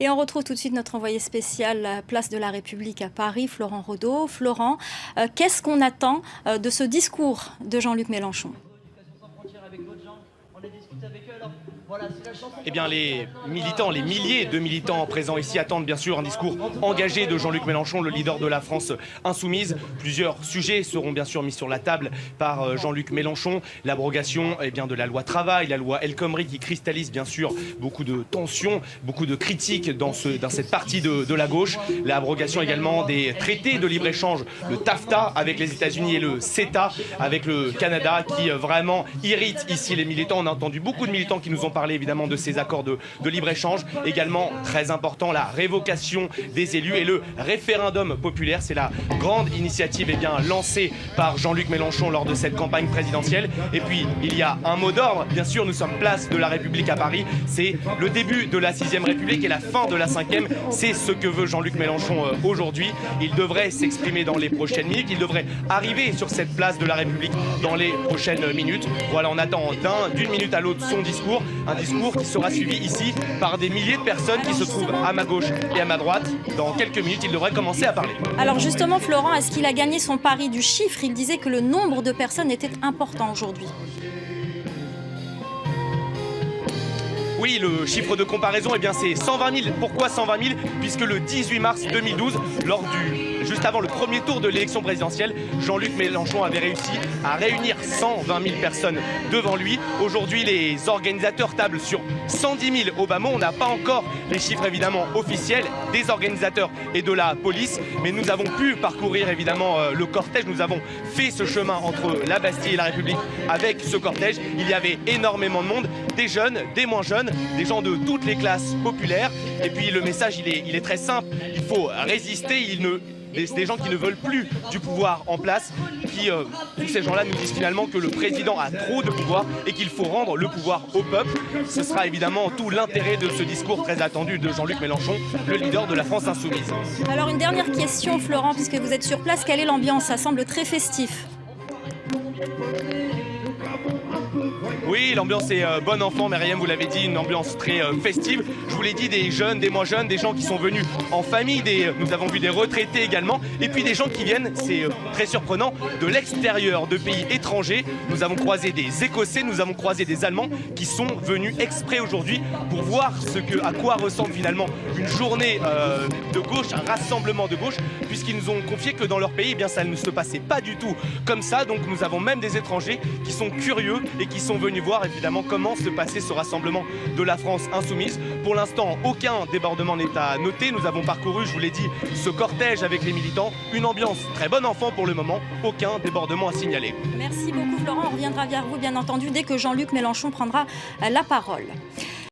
Et on retrouve tout de suite notre envoyé spécial Place de la République à Paris, Florent Rodeau. Florent, qu'est-ce qu'on attend de ce discours de Jean-Luc Mélenchon ? Eh bien, les militants, les milliers de militants présents ici attendent bien sûr un discours engagé de Jean-Luc Mélenchon, le leader de la France insoumise. Plusieurs sujets seront bien sûr mis sur la table par Jean-Luc Mélenchon. L'abrogation de la loi travail, la loi El Khomri qui cristallise bien sûr beaucoup de tensions, beaucoup de critiques dans cette partie de la gauche. L'abrogation également des traités de libre-échange, le TAFTA avec les États-Unis et le CETA avec le Canada qui vraiment irrite ici les militants. On a entendu beaucoup de militants qui nous ont parlé évidemment de ces accords de libre-échange. Également, très important, la révocation des élus et le référendum populaire. C'est la grande initiative lancée par Jean-Luc Mélenchon lors de cette campagne présidentielle. Et puis, il y a un mot d'ordre. Bien sûr, nous sommes place de la République à Paris. C'est le début de la 6e République et la fin de la 5e. C'est ce que veut Jean-Luc Mélenchon aujourd'hui. Il devrait s'exprimer dans les prochaines minutes. Il devrait arriver sur cette place de la République dans les prochaines minutes. Voilà, on attend d'une minute à l'autre son discours. Un discours qui sera suivi ici par des milliers de personnes qui se trouvent à ma gauche et à ma droite. Dans quelques minutes, il devrait commencer à parler. Alors justement, Florent, est-ce qu'il a gagné son pari du chiffre ? Il disait que le nombre de personnes était important aujourd'hui. Oui, le chiffre de comparaison, c'est 120 000. Pourquoi 120 000 ? Puisque le 18 mars 2012, juste avant le premier tour de l'élection présidentielle, Jean-Luc Mélenchon avait réussi à réunir 120 000 personnes devant lui. Aujourd'hui, les organisateurs tablent sur 110 000 au bas mot. On n'a pas encore les chiffres évidemment officiels des organisateurs et de la police, mais nous avons pu parcourir évidemment le cortège. Nous avons fait ce chemin entre la Bastille et la République avec ce cortège. Il y avait énormément de monde, des jeunes, des moins jeunes, des gens de toutes les classes populaires. Et puis le message, il est très simple. Il faut résister. Des gens qui ne veulent plus du pouvoir en place, tous ces gens-là nous disent finalement que le président a trop de pouvoir et qu'il faut rendre le pouvoir au peuple. Ce sera évidemment tout l'intérêt de ce discours très attendu de Jean-Luc Mélenchon, le leader de la France insoumise. Alors une dernière question, Florent, puisque vous êtes sur place, quelle est l'ambiance ? Ça semble très festif. Oui, l'ambiance est bon enfant, Myriam, vous l'avez dit, une ambiance très festive. Je vous l'ai dit, des jeunes, des moins jeunes, des gens qui sont venus en famille, nous avons vu des retraités également, et puis des gens qui viennent, c'est très surprenant, de l'extérieur, de pays étrangers. Nous avons croisé des Écossais, nous avons croisé des Allemands qui sont venus exprès aujourd'hui pour voir à quoi ressemble finalement une journée de gauche, un rassemblement de gauche, puisqu'ils nous ont confié que dans leur pays, ça ne se passait pas du tout comme ça. Donc nous avons même des étrangers qui sont curieux et qui sont venus voir évidemment comment se passait ce rassemblement de la France insoumise. Pour l'instant, aucun débordement n'est à noter. Nous avons parcouru, je vous l'ai dit, ce cortège avec les militants. Une ambiance très bon enfant pour le moment. Aucun débordement à signaler. Merci beaucoup Florent. On reviendra vers vous bien entendu dès que Jean-Luc Mélenchon prendra la parole.